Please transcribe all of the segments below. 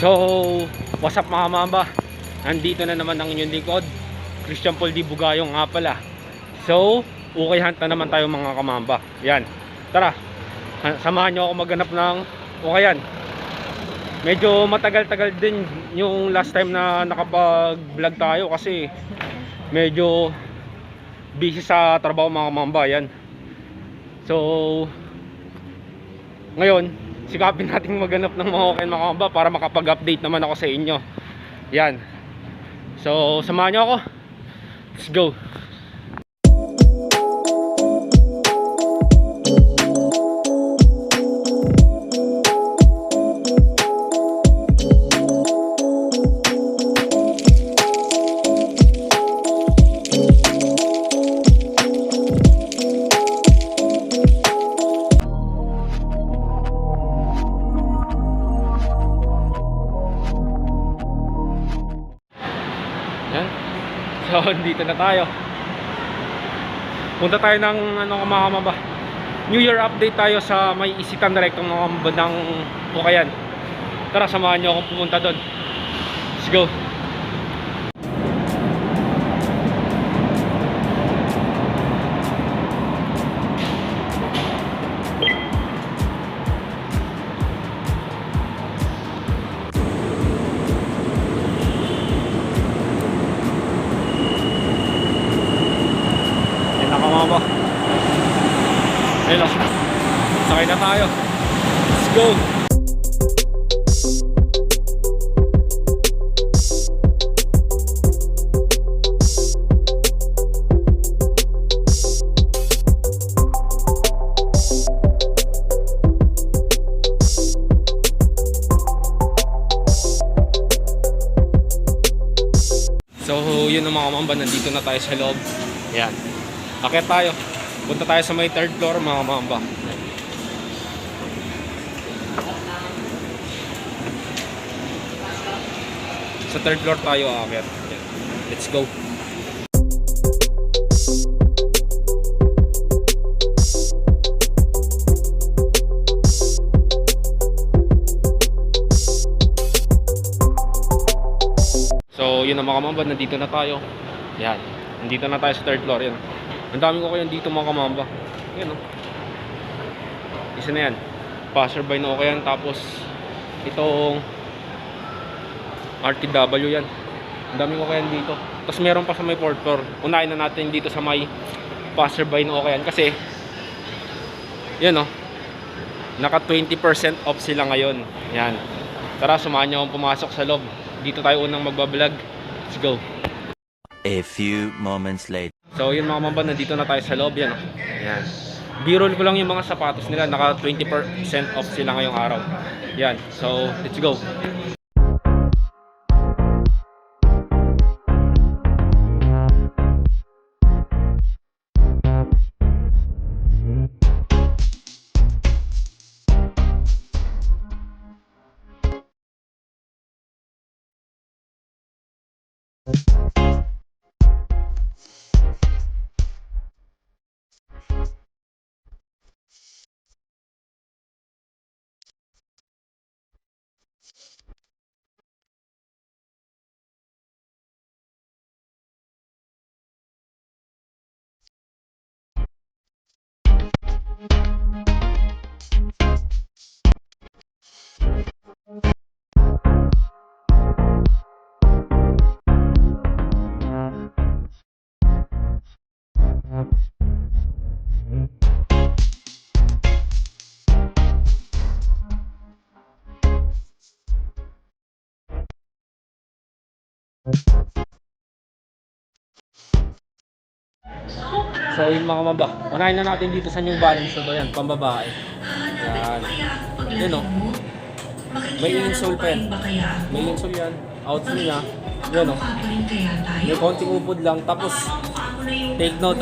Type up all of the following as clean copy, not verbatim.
So, what's up mga mamba? Nandito na naman ang inyong likod, Christian Paul D. Bugayong nga pala. So, ukay hunt na naman tayo mga kamamba. Yan, tara, samahan nyo ako maghanap ng ukayan. Medyo matagal-tagal din yung last time na nakapag-vlog tayo kasi medyo busy sa trabaho mga kamamba. Yan. So, ngayon sikapin natin maghanap ng mga ukayan mga kamamba para makapag-update naman ako sa inyo. Yan. So, samahan nyo ako. Let's go. So, dito na tayo. Punta tayo ng mga kamamba. New Year update tayo sa may isitan direct ng mga bandang ukayan. Tara, samahan nyo akong pumunta doon. Let's go. Hello. Sakay na tayo. Let's go. So, yun ang mga kamamba, nandito na tayo sa loob. Yan. Akit tayo. Punta tayo sa may third floor mga mamba. Sa third floor tayo aakyat. Let's go. So yun ang mga mamba, nandito na tayo. Yan. Nandito na tayo sa third floor. Yan. Ang dami ko kayo dito mga kamamba. Yan o. Isa na yan. Passerby na ko yan. Tapos itong RTW yan. Ang dami ko kayo dito. Tapos meron pa sa may fourth floor. Unahin na natin dito sa may passerby na ko yan. Kasi yan o. Naka 20% off sila ngayon. Yan. Tara, sumahan nyo akong pumasok sa loob. Dito tayo unang magbablog. Let's go. A few moments later. So yun mga mamba, nandito na tayo sa loob. Yan, yan. B-roll ko lang yung mga sapatos nila. Naka 20% off sila ngayong araw. Yan, so let's go. So yung mga mamba, unahin na natin dito sa New Balance na to. Yan, pambabae. Yan. Yan o. May insole pa yan. May insole yan. Outsole niya. Yan o. May konting upod lang. Tapos take note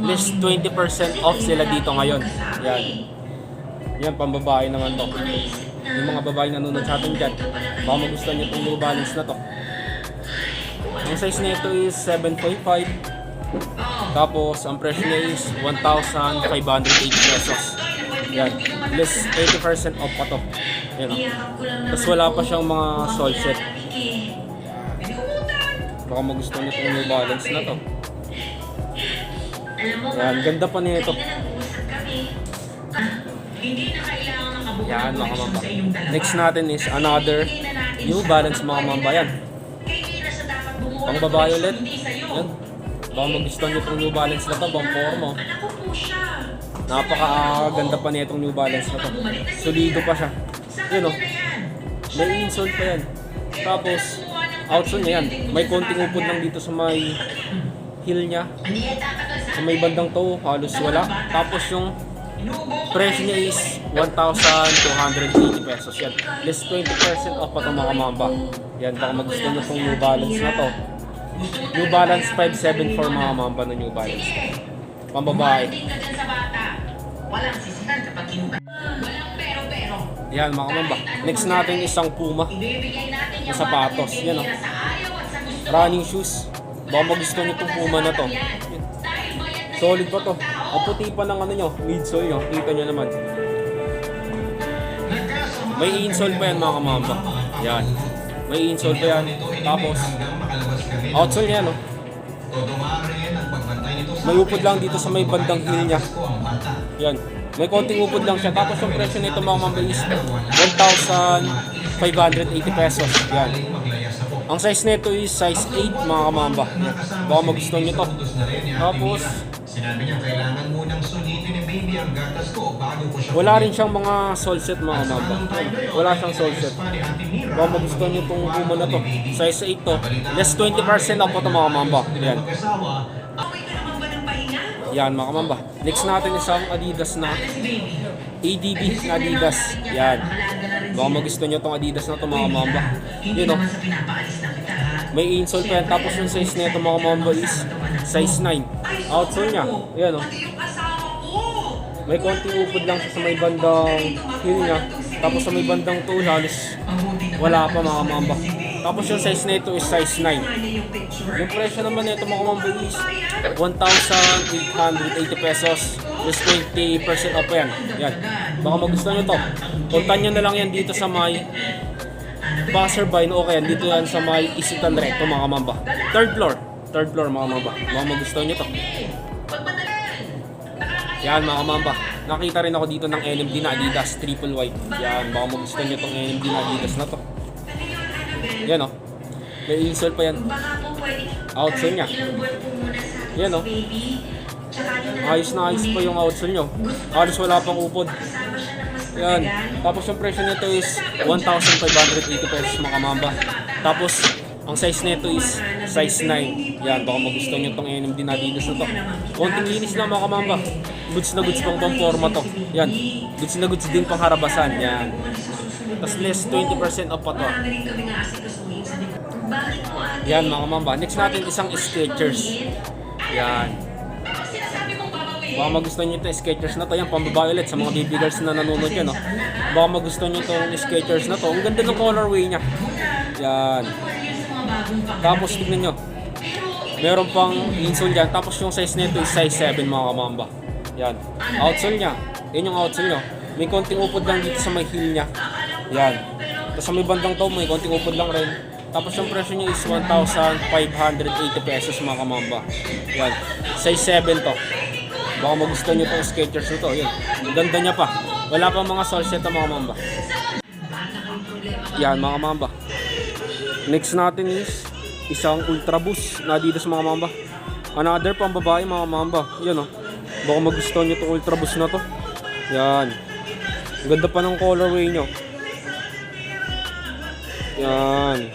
less 20% off sila dito ngayon. Yan. Yan, pambabae naman to. Yung mga babae nanonood sa atin dyan, baka magustuhan nyo itong New Balance na to. Ang size nito is 7.5. Tapos ang presyo niya is 1,580 pesos. Yan. less 80% off pa to. Yan, tapos wala pa siyang mga sole set. Baka magustuhan nyo itong New Balance na to. Yan, ganda pa nito. Yan mga mamba. Next natin is another New Balance mga mamba. Yan, pang babae ulit. Yan, baka magustuhan nyo itong New Balance na to. Pang forma. Napakaganda pa niya itong New Balance na to. Solido pa siya. Yun o, may insole pa yan. Tapos outsole niya yan. May konting upod lang dito sa may heel niya. Sa may bandang toe, halos wala. Tapos yung presyo niya is 1,280 pesos yan. Less 20% off pa itong mga mamba. Yan, baka magustuhan nyo itong New Balance na to. New Balance 574 mga mamba na New Balance. Pambabae. Walang sisihan kapag kinuha. Walang pero. Yan mga mamba. Next natin isang Puma Ibibigay natin na yung sapatos. Yan o. sa ayaw at sa gusto. Running shoes. Baka magustuhan nyo itong Puma na to. Solid pa to. Ang puti pa ng ano nyo, midsole nyo. Kita nyo naman. May insole pa yan mga kamamba. Yan. May insole pa yan. Tapos outsole niya no. May upod lang dito sa may bandang heel niya. Yan. May konting upod lang siya. Tapos yung presyo nito mga mamba is 1,580 pesos. Yan. Ang size nito is size 8 mga kamamba. Baka magustuhan nyo to. Tapos sinabi niya kailangan munang sulitin ni baby ang gatas ko bago ko siya. wala rin siyang mga sole set mga kamamba. Wala siyang sole set. Baka magustuhan nyo itong Puma na to. Size 8 to. Less 20% off po ito mga kamamba. Yan. Okay ka naman ba ng pahinga? Yan mga kamamba. Next natin isang Adidas na ADB na Adidas. Yan. Baka magustuhan nyo itong Adidas na ito mga kamamba. Hindi Yun o. naman sa pinapaalis na kita ha. May insole pa yan. Tapos yung size nito mga kamamba is size 9. Outsole niya. Yan o. Pati yung asawa ko. May konting upod lang siya sa may bandang heel niya. Tapos sa may bandang toe halos wala pa mga kamamba. Tapos yung size nito is size 9. Yung presyo naman nito mga kamamba is 1,880 pesos. Just 20% off yan. Yan. Baka magustuhan nyo to. Puntan nyo na lang yan dito sa may passerby no, okay yan. Dito yan sa may Isitan Recto mga kamamba. Third floor mga kamamba. Baka magustuhan nyo to. Yan mga kamamba. Nakita rin ako dito ng NMD na Adidas triple white. Yan. Baka magustuhan nyo tong NMD na Adidas na to. Yan o. May insole pa yan. Outsole niya. Yan o. Ayos na ayos pa yung outsole nyo. Halos wala pang upod. Yan. Tapos yung presyo nito is 1,580 pesos mga kamamba. Tapos ang size nito is size 9. Yan. Baka magustuhan nyo tong NMD na Adidas na to. Konting linis lang mga kamamba. Goods na goods pang forma to. Yan. Goods na goods din pang harabasan. Yan. Tapos less 20% off pa to. Yan mga mamba. Next natin isang Skechers. Yan. Baka magustuhan nyo itong Skechers na to. Yan, pambabae ulit sa mga baby girls na nanonood yan. No? Baka magustuhan nyo itong Skechers na to. Ang ganda ng colorway niya. Yan. Tapos tignan nyo. Meron pang insole dyan. Tapos yung size nito is size 7 mga kamamba. Yan. Outsole niya. Yan yung outsole nyo. May konting upod lang dito sa may heel niya. Yan. Tapos sa may bandang toe, may konting upod lang rin. Tapos yung presyo niya is 1,580 pesos mga kamamba. Yan. Size 7 to. Baka magustuhan nyo itong Skechers nito. Yan. Ang ganda niya pa. Wala pang mga sole set mga kamamba. Yan mga kamamba. Next natin is isang Ultra Boost na Adidas mga kamamba. Another pang babae mga kamamba. Yan o. Baka magustuhan nyo itong Ultra Boost na to. Yan. Ang ganda pa ng colorway nyo. Yan.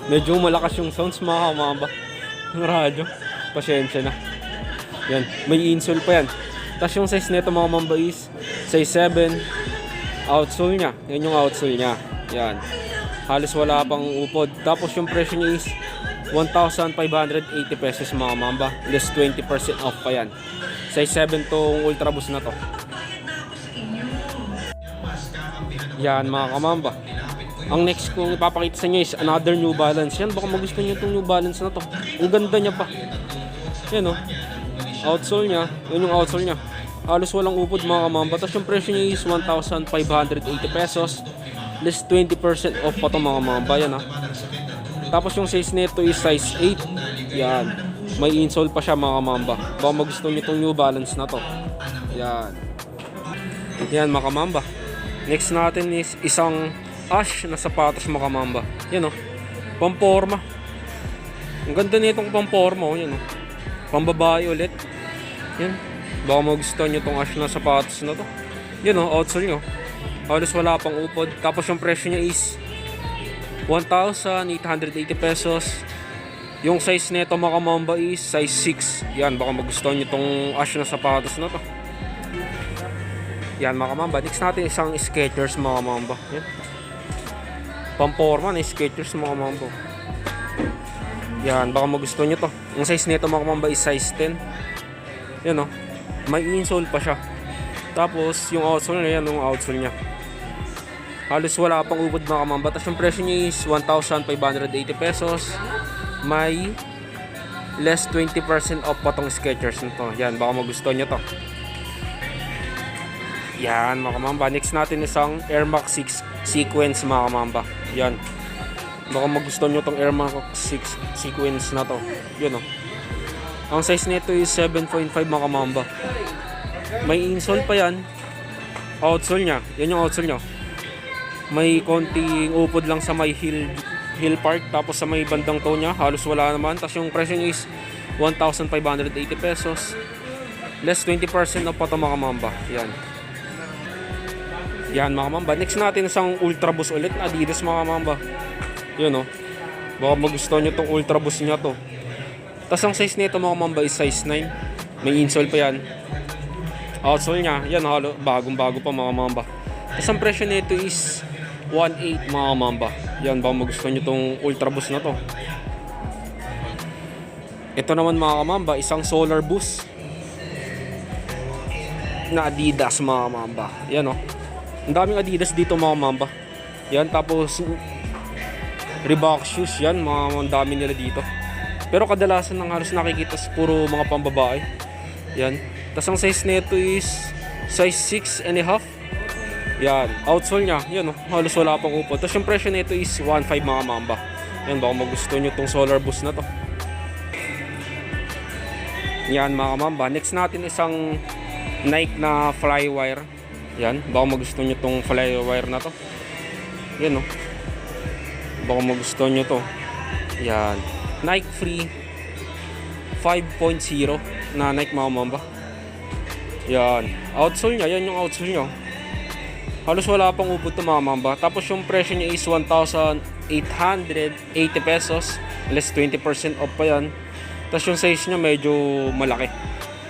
Medyo malakas yung sounds mga kamamba. Yung radyo. Pasensya na. Yan. May insole pa yan. Tapos yung size nito mga mamba is size 7. Outsole niya. Yan yung outsole niya. Yan. Halos wala pang upod. Tapos yung presyo niya is 1,580 pesos mga mamba. Less 20% off pa yan. Size 7 tong Ultra Boost na to. Yan mga kamamba. Ang next kong ipapakita sa inyo is another New Balance. Yan, baka magustuhan nyo itong New Balance na to. Ang ganda niya pa. Yan o. Outsole niya. Yan yung outsole niya. Halos walang upod mga kamamba. Tapos yung presyo niya is 1,580 pesos. Less 20% off pa itong mga kamamba. Yan ha. Tapos yung size nito is size 8. Yan. May insole pa siya mga kamamba. Baka magustuhan nyo itong New Balance na to. Yan. Yan mga kamamba. Next natin is isang ash na sapatos mga kamamba. Yan o. Pamporma. Ang ganda nitong pamporma o. Yan o. Pambabae ulit. Yan. Baka magustuhan nyo itong ash na sapatos na to. Yan o. Outsole nyo. Halos wala pang upod. Tapos yung presyo niya is 1,880 pesos. Yung size nito mga kamamba is size 6. Yan. Baka magustuhan nyo itong ash na sapatos na to. Yan mga kamamba. Next natin isang Skechers mga kamamba. Yan. Pamporma na Skechers mga kamamba. Yan. Baka magustuhan nyo to. Yung size nito mga kamamba is size 10. Yan o. May insole pa siya. Tapos yung outsole niya. Yan yung outsole niya. Halos wala pang upod mga kamamba. Tapos yung presyo niya is 1,580 pesos. May less 20% off pa tong Skechers nito. Yan. Baka magustuhan nyo to. Yan mga kamamba. Next natin isang Air Max 6 sequence mga kamamba. Yan. Baka magustuhan nyo tong Air Max 6 sequence na to. Yun o. Ang size nito is 7.5 mga kamamba. May insole pa yan. Outsole nya. Yan yung outsole nya. May konting upod lang sa may heel part. Tapos sa may bandang toe nya. Halos wala naman. Tapos yung presyo niya is 1,580 pesos. Less 20% na pa ito mga kamamba. Yan. Yan mga kamamba. Next natin isang Ultra Boost ulit na Adidas mga kamamba. Yun o. Baka magustuhan nyo itong Ultra Boost nya to. Tapos ang size nito mga kamamba is size 9. May insole pa yan. Outsole nya. Yan halo. Bagong bago pa mga kamamba. Tapos ang presyo nito is 1,800 mga kamamba. Yan. Baka magustuhan nyo itong Ultra Boost na to. Ito naman mga kamamba. Isang Solar Boost na Adidas mga kamamba. Yan o. Ang daming Adidas dito mga mamba. Yan, tapos Reebok shoes yan, mga dami nila dito. Pero kadalasan ng halos nakikita puro mga pambabae. Yan. Tapos ang size nito is size 6.5. Yan, outsole nya. Yan, halos wala pang upod. Tapos yung presyo nito is 1,500 mga mamba. Yan, baka magustuhan nyo itong Solar Boost na to. Yan mga mamba. Next natin isang Nike na Flywire. Yan, baka magustuhan nyo itong Flywire na to. Yan o. Baka magustuhan nyo to. Yan. Nike Free 5.0 na Nike mga mamba. Yan. Outsole nya, yan yung outsole nya. Halos wala pang upod to mga mamba. Tapos yung presyo nya is 1,880 pesos. Less 20% off pa yan. Tapos yung size nya medyo malaki.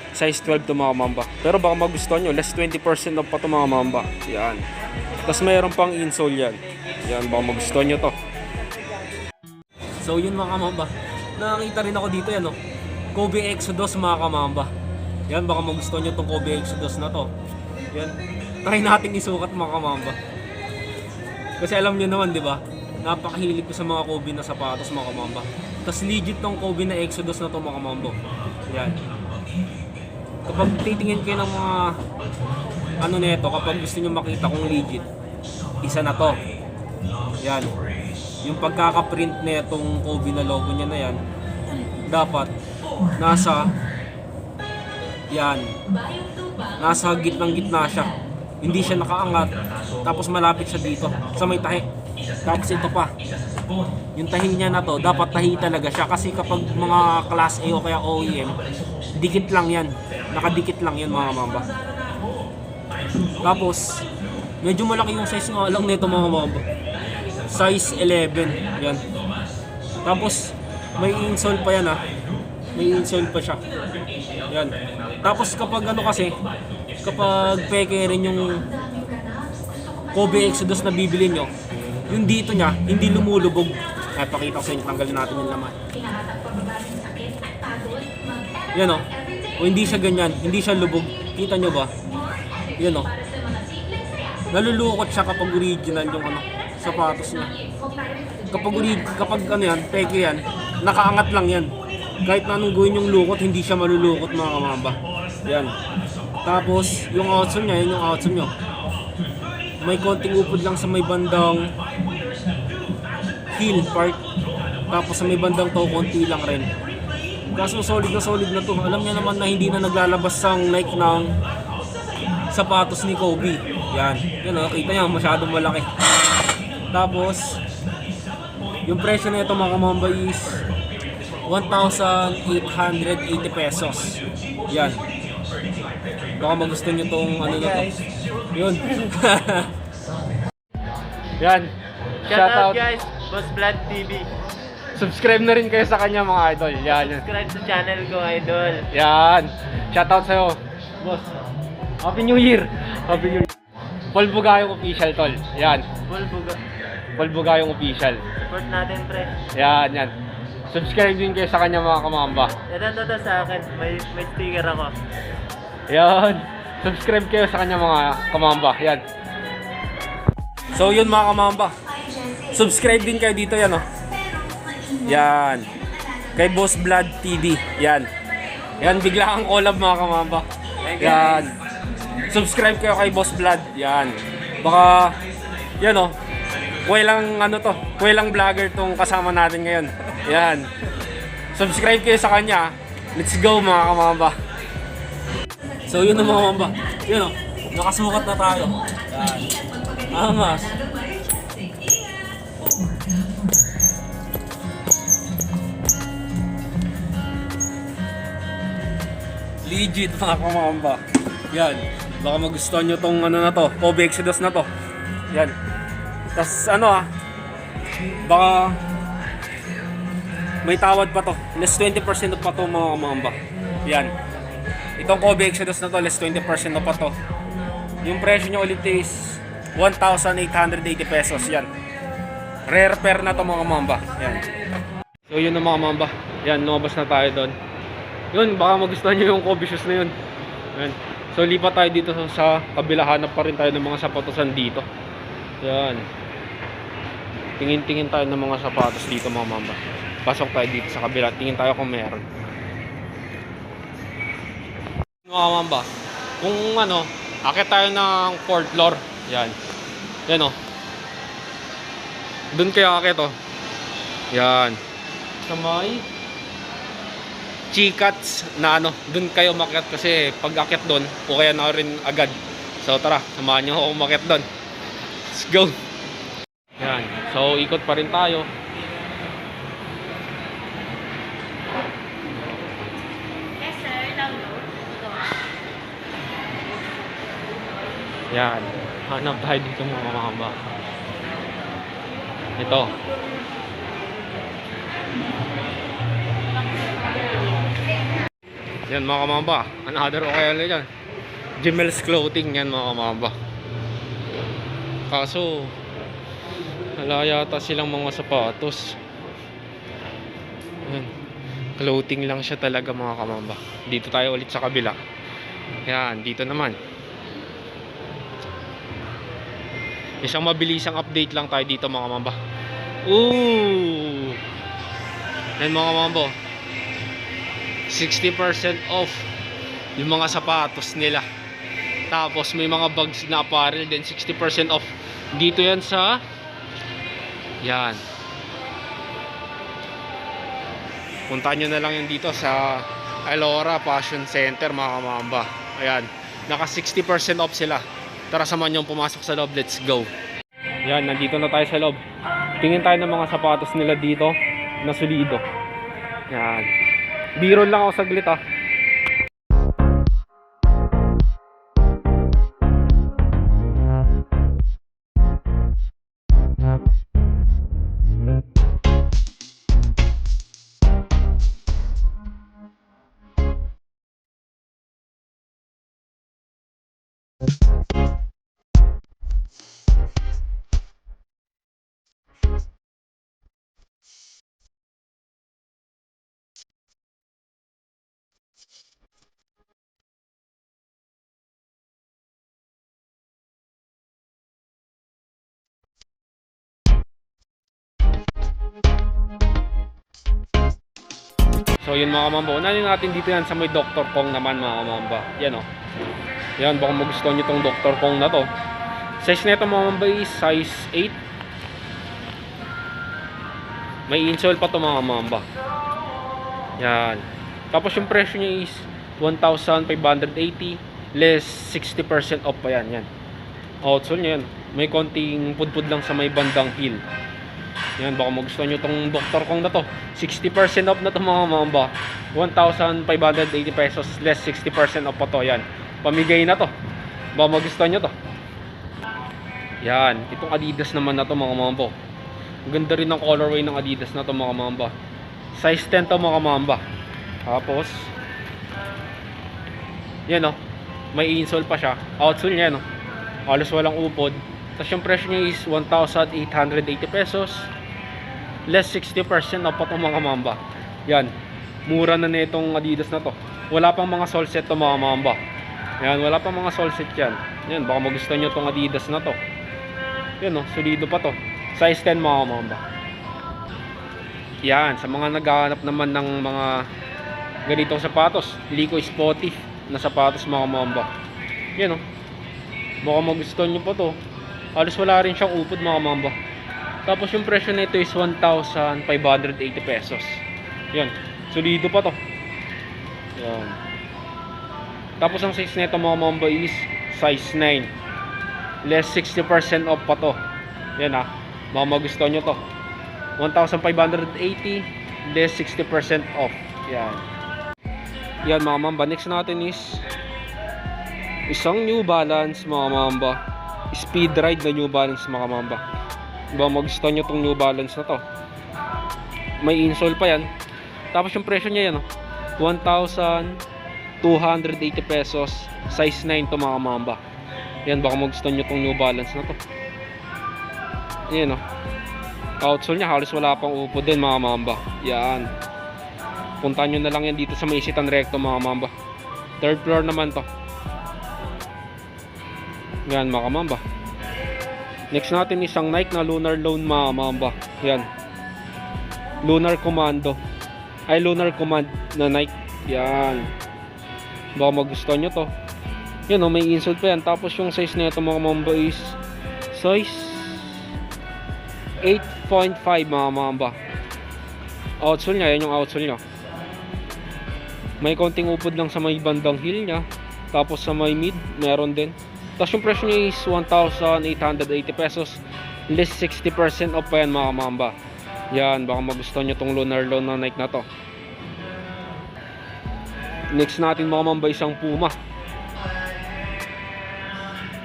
Size 12 to mga mamba. Pero baka magustuhan nyo. Less 20% off pa to mga mamba. Yan. Tapos mayroon pang insole yan. Yan. Baka magustuhan nyo to. So yun mga mamba. Nakakita rin ako dito yan. Kobe Exodus mga kamamba. Yan. Baka magustuhan nyo tong Kobe Exodus na to. Yan. Try natin isukat mga kamamba. Kasi alam nyo naman di ba? Napakahilig ko sa mga Kobe na sapatos mga kamamba. Tapos legit tong Kobe na Exodus na to mga kamamba. Yan. Kapag titingin kayo ng mga ano nito, kapag gusto niyo makita kung legit, isa na to. Yan. Yung pagkaka-print nitong Kobe na logo niya na yan, dapat nasa yan. Nasa gitnang-gitna siya. Hindi siya nakaangat. Tapos malapit siya dito sa may tahi. Tapos ito pa. Yung tahi niya na to, dapat tahi talaga siya kasi kapag mga class A o kaya OEM, dikit lang yan. Nakadikit lang yan mga mamba. Tapos medyo malaki yung size nga lang nito mga mamba. Size 11. Yan. Tapos may insole pa yan ha. May insole pa siya. Yan. Tapos kapag ano kasi, kapag peke rin yung Kobe Exodus na bibili nyo, yung dito nya hindi lumulubog. Ay, pakita ko sa inyo, tanggalin natin yung laman. Yan o. O hindi siya ganyan, hindi siya lubog. Kita nyo ba? Yan o. Nalulukot siya kapag original yung ano, sapatos niya. Kapag ano yan, peke yan, nakaangat lang yan. Kahit na anong gawin yung lukot, hindi siya malulukot mga kamamba. Yan. Tapos, yung outsole niya, yun yung outsole nyo. May konting upod lang sa may bandang heel part. Tapos sa may bandang toe, konti lang rin. Kaso solid na to. Alam niya naman na hindi na naglalabas ang Nike ng sapatos ni Kobe. Yan. Yan o, kita niya, masyadong malaki. Tapos, yung presyo na ito mga kamamba is 1,880 pesos. Yan. Baka magustuhan nyo tong ano na to. Yun. Yan. Shoutout guys, Boss Blood TV. Subscribe na rin kayo sa kanya mga idol. Yan. Subscribe sa channel ko, idol. Yan. Shoutout sa'yo. Boss. Happy New Year. Happy New Year. Paul Bugayong official tol. Yan. Paul Bugayong official. Support natin, pre. Yan, yan. Subscribe din kayo sa kanya mga kamamba. Ito sa akin. May sticker ako. Yan. Subscribe kayo sa kanya mga kamamba. Yan. So yun mga kamamba. Subscribe din kayo dito yan oh. Yan. Kay Boss Blood TV. Yan. Yan, bigla kang collab mga kamamba. Yan. Subscribe kayo kay Boss Blood. Yan. Baka yan oh. Kuwelang ano to, kuwelang vlogger tong kasama natin ngayon. Yan. Subscribe kayo sa kanya. Let's go mga kamamba. So yun ang mga kamamba. Yun oh. Nakasukat na tayo. Yan. Angas. Legit mga kamamba. Yan. Baka magustuhan nyo tong ano na to, Kobe Exodus na to. Yan. Tas ano baka may tawad pa to. Less 20% off pa to mga kamamba. Yan. Itong Kobe Exodus na to, less 20% off pa to. Yung presyo nyo ulit is 1,880 pesos. Yan. Rare pair na to mga kamamba. Yan. So yun na mga kamamba. Yan, lumabas na tayo doon. Yun, baka magustuhan nyo yung Kobe shoes na yun. Yan. So lipat tayo dito sa kabila. Hanap pa rin tayo ng mga sapatosan dito. Yan. Tingin-tingin tayo ng mga sapatos dito mga mamba. Pasok tayo dito sa kabila. Tingin tayo kung meron. Mga mamba, kung ano, akit tayo ng 4th floor. Yan. Yan o. Doon kayo akit o. Yan. Sa may Chikats na ano, doon kayo makiat kasi pag akit doon, o kaya na rin agad. So tara, samahan nyo ako umakyat doon. Let's go. Yan. So ikot pa rin tayo. Yes, sir. Yan. Hanap tayo dito mga mahaba. Ito. Yan mga kamamba. Another o kaya yan. Jimel's Clothing yan mga kamamba. Kaso wala yata silang mga sapatos. Yan. Clothing lang siya talaga mga kamamba. Dito tayo ulit sa kabila. Yan. Dito naman. Isang mabilisang update lang tayo dito mga kamamba. Ooh! Yan mga kamamba. 60% off yung mga sapatos nila. Tapos may mga bags na apparel din 60% off. Dito yan sa yan. Puntahan nyo na lang yan dito sa Alora Fashion Center mga kamamba. Ayan. Naka 60% off sila. Tara samahan nyo pumasok sa loob. Let's go. Yan. Nandito na tayo sa loob. Tingin tayo ng mga sapatos nila dito na solido. Yan. Biro lang ako saglit ah. So yun mga kamamba, unahin natin dito yan sa may Dr. Kong naman mga kamamba. Yan o. Yan, baka magustuhan nyo tong Dr. Kong na to. Size nito mga mamba is size 8. May insole pa to mga mamba. Yan. Tapos yung presyo niya is 1,580 less 60% off pa yan. Yan. Outsole niya yan. May konting pudpud lang sa may bandang heel. Yan, baka magustuhan nyo tong Dr. Kong na to. 60% off na to mga mamba. 1,580 pesos less 60% off pa to. Yan. Pamigay na to. Baka magustuhan nyo to. Yan. Itong Adidas naman na to mga mamba. Ang ganda rin ng colorway ng Adidas na to mga mamba. Size 10 to mga mamba. Tapos yan o. May insole pa siya. Outsole niya no. Halos walang upod. Tapos yung presyo niya is 1,880 pesos less 60% off pa to mga mamba. Yan. Mura na itong Adidas na to. Wala pang mga sole set to mga mamba. Yan, wala pang mga sole set yan. Yan, baka magustuhan nyo tong Adidas na to. Yan o, solido pa to. Size 10 mga mamba. Yan, sa mga naghahanap naman ng mga ganitong sapatos, Lico Sporty na sapatos mga mamba. Yan o. Baka magustuhan nyo pa to. Halos wala rin siyang upod mga mamba. Tapos yung presyo nito is 1,580 pesos. Yan, solido pa to. Yan. Tapos ang size nito mga mamba is size 9 less 60% off pa to. Yan ha, baka magustuhan nyo to. 1,580 less 60% off. Yan. Yan mga mamba. Next natin is isang New Balance mga mamba. Speed Ride na New Balance mga mamba. Baka magustuhan nyo tong New Balance na to. May insole pa yan. Tapos yung presyo niya yan 1,280 pesos. Size 9 to mga mamba. Yan, baka magustuhan nyo tong New Balance na to. Yan outsole niya, halos wala pang upo din mga mamba. Yan. Puntahan nyo na lang yan dito sa may Isitan Recto mga mamba. Third floor naman to. Yan mga mamba. Next natin isang Nike na Lunar Loan mga mamba. Yan. Lunar Commando. Ay, Lunar Command na Nike. Yan. Baka magustuhan nyo to. Yan may insole pa yan. Tapos yung size na ito mga mamba is size 8.5 mga mamba. Outsole nya, yan yung outsole nya. May konting upod lang sa may bandang heel nya. Tapos sa may mid, meron din. Tapos yung presyo niya is 1,880 pesos less 60% off pa yan mga mamba. Yan, baka magustuhan nyo tong Lunar Loan na Nike na to. Next natin mga mamba, isang Puma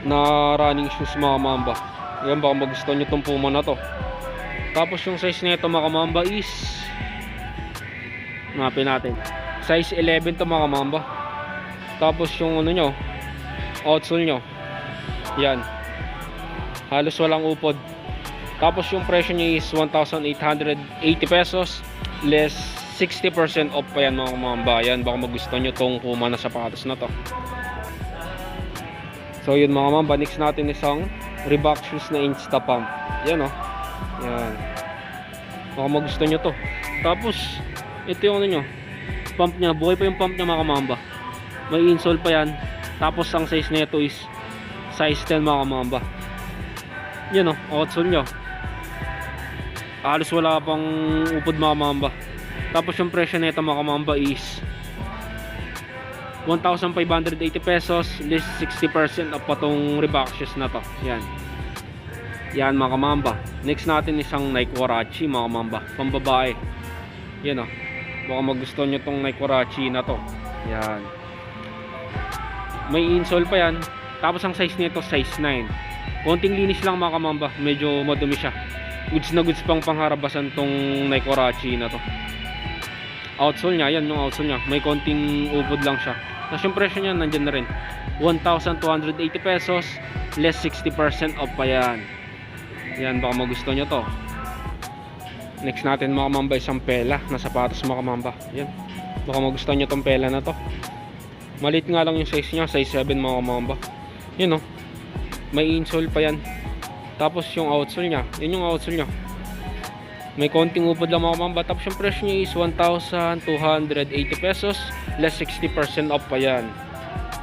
na running shoes mga mamba. Yan, baka magustuhan nyo tong Puma na to. Tapos yung size nito mga mamba is, hanapin natin, size 11 to mga mamba. Tapos yung ano nyo, outsole nyo, yan, halos walang upod. Tapos yung presyo niya is 1,880 pesos less 60% off pa yan mga mamba. Yan, baka magustuhan nyo tong Puma na sapatos na to. So yun mga mamba, next natin isang Reebok shoes na Insta Pump. Yan yan, baka magustuhan nyo to. Tapos ito yung ano nyo, pump nya, buhay pa yung pump nya mga mamba. May insole pa yan. Tapos ang size nito is size 10 mga mamba. Yan outsole nyo, halos wala pang upod mga mamba. Tapos yung presyo nito mga mamba is 1,580 pesos less 60% off pa tong Reebok shoes na to. Yan. Yan mga mamba. Next natin isang Nike Warachi mga mamba, pambabae. Yan baka magustuhan nyo tong Nike Warachi na to. Yan. May insole pa yan. Tapos ang size nito size 9. Konting linis lang mga mamba, medyo madumi siya. Goods na goods pang pangharabasan tong Nike Warachi na to. Outsole nya, yan yung outsole nya. May konting upod lang siya. Tapos yung presyo nya nandyan na rin, 1,280 pesos less 60% off pa yan. Yan, baka magustuhan nyo to. Next natin mga mamba, isang Pela na sapatos mga mamba. Yan, baka magustuhan nyo tong Pela na to. Maliit nga lang yung size nya, size 7 mga mamba. Yan may insole pa yan. Tapos yung outsole nya, yan yung outsole nya. May konting upod lang mga mamba. Tapos yung presyo nya is 1,280 pesos less 60% off pa yan.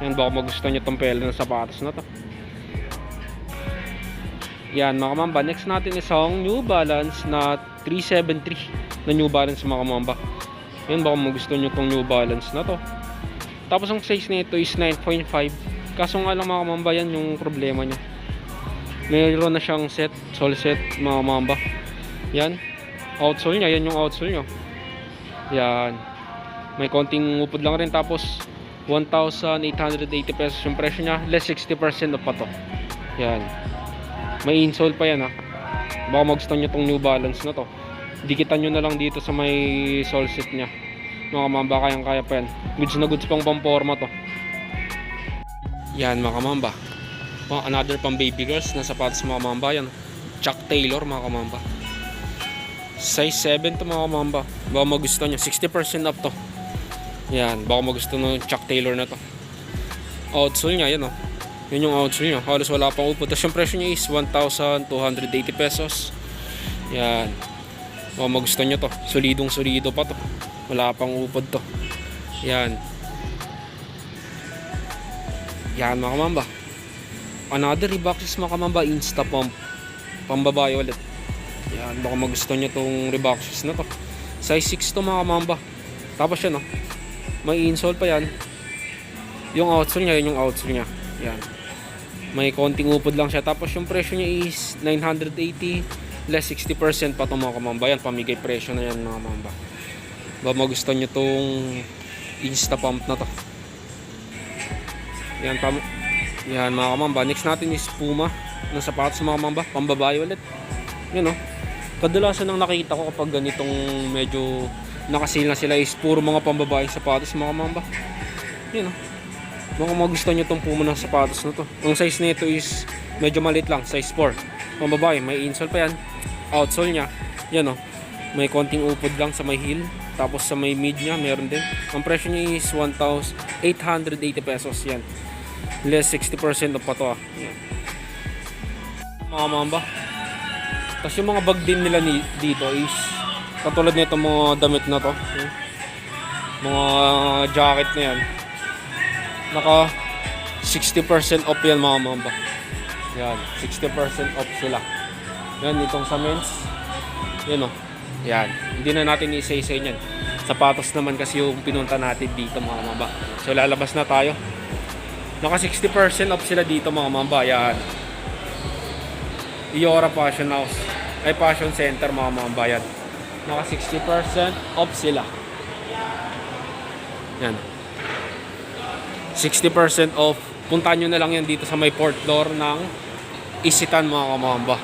Yan, baka magustuhan nyo tong pelo ng sapatos na to. Yan mga kamamba, next natin isang New Balance na 373 na New Balance mga kamamba. Yan, baka magustuhan nyo tong New Balance na to. Tapos ang size nito is 9.5. Kaso nga lang mga kamamba, yan yung problema nya. Mayroon na siyang set, sole set mga kamamba. Yan, outsole nya, yan yung outsole nya. Yan, may konting upod lang rin. Tapos 1,880 pesos yung presyo nya, less 60% off pa to. Yan, may insole pa yan ha. Baka magustuhan nyo tong New Balance na to. Dikitan nyo na lang dito sa may sole set nya mga kamamba, kayang kaya pa yan. Goods na goods pang pamporma to. Yan mga kamamba, another pang baby girls na sapatos mga kamamba. Yan, Chuck Taylor mga kamamba, size 7 to mga kamamba. Baka magustuhan nyo, 60% off to. Yan, baka magustuhan ng Chuck Taylor na to. Outsole nya, yan o. Yun yung outsole nya, halos wala pang upod. Tapos yung presyo nya is 1,280 pesos. Yan, baka magustuhan nyo to. Solidong solido pa to, wala pang upod to. Yan. Yan mga kamamba, another Reeboks mga kamamba, Insta Pump, pambabae ulit. Yan, baka magustuhan nyo tong Reeboks na to. Size 6 to mga kamamba. Tapos yan o, may insole pa yan. Yung outsole nya, yun yung outsole nya. Yan, may konting upod lang siya. Tapos yung presyo nya is 980, less 60% pa to mga kamamba. Yan, pamigay presyo na yan mga kamamba. Baka magustuhan nyo tong Insta Pump na to. Yan, yan mga kamamba. Next natin is Puma na sapatos mga kamamba, pambabae ulit. Yan o, kadalasan ang nakikita ko kapag ganitong medyo nakasil na sila is puro mga pambabae sapatos mga kamamba. Yan o, baka magustuhan nyo tong Puma na sapatos na to. Ang size nito is medyo maliit lang, size 4. Pambabae, may insole pa yan. Outsole nya, yan o, may konting upod lang sa may heel. Tapos sa may mid nya, meron din. Ang presyo nya is 1,880 pesos. Yan, less 60% off pa to. Yan mga kamamba. Tapos yung mga bag din nila dito is katulad nito mga damit na to. Mga jacket na yan, naka 60% off yan mga kamamba. Yan, 60% off sila. Yan, itong sa men's, yan o. Yan, hindi na natin isa-isa yan. Sapatos naman kasi yung pinunta natin dito mga kamamba. So lalabas na tayo. Naka 60% off sila dito mga kamamba. Yan, Iora Fashion House, ay Fashion Center mga kamamba. Yan, naka 60% off sila. Yan, 60% off. Puntahan nyo na lang yan dito sa may port door ng Isitan mga kamamba.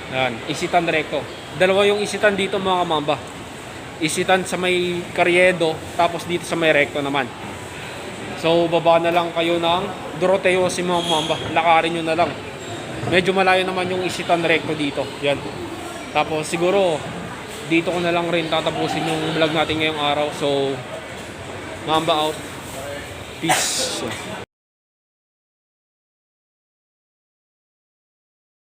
Yan, Isitan Recto. Dalawa yung Isitan dito mga kamamba. Isitan sa may Carriedo, tapos dito sa may Recto naman. So baba na lang kayo ng Doroteo si mga kamamba, lakarin nyo na lang. Medyo malayo naman yung Isitan Recto dito. Yan, tapos siguro dito ko na lang rin tatapusin yung vlog natin ngayong araw. So mamba out, peace.